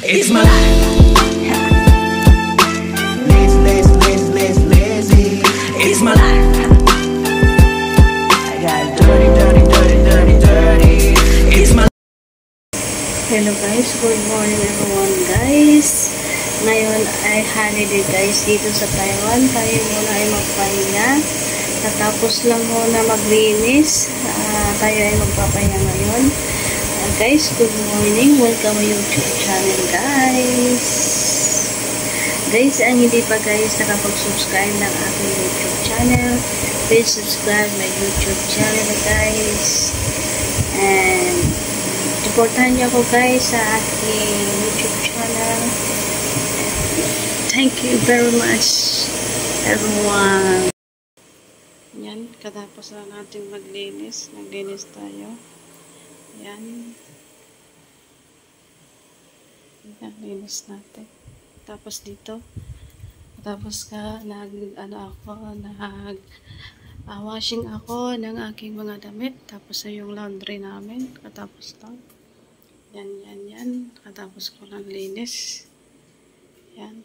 It's my life. Lazy. It's my life. I got dirty. It's my Hello guys, good morning everyone guys. Ngayon ay holiday guys dito sa Taiwan. Tayo muna ay magpahinga. Natapos lang muna maglinis. Tayo ay magpapahinga ngayon. Guys, good morning. Welcome to YouTube channel guys. Guys, ang hindi pa guys nakapag-subscribe ng aking YouTube channel, please subscribe my YouTube channel guys. And supportahan niyo ako guys sa aking YouTube channel. Thank you very much everyone. Yan, katapos na natin maglinis. Naglinis tayo. Yan. Naglinis natin. Tapos dito. Tapos washing ako ng aking mga damit. Tapos ay yung laundry namin. Katapos lang. Yan. Katapos ko lang linis. Yan.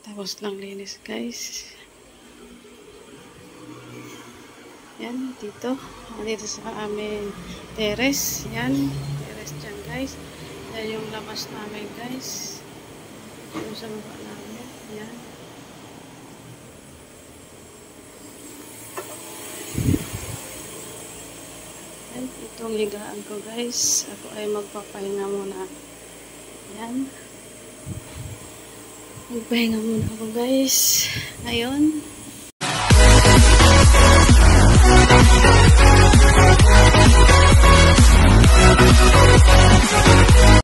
Tapos lang linis guys. Yan, dito sa aming terrace. Yan, terrace dyan guys. Yan yung labas namin guys. Yung sa baba namin. Yan. Yan, itong higaan ko guys. Ako ay magpapahinga muna. Yan. Magpahinga muna ako guys. Ngayon.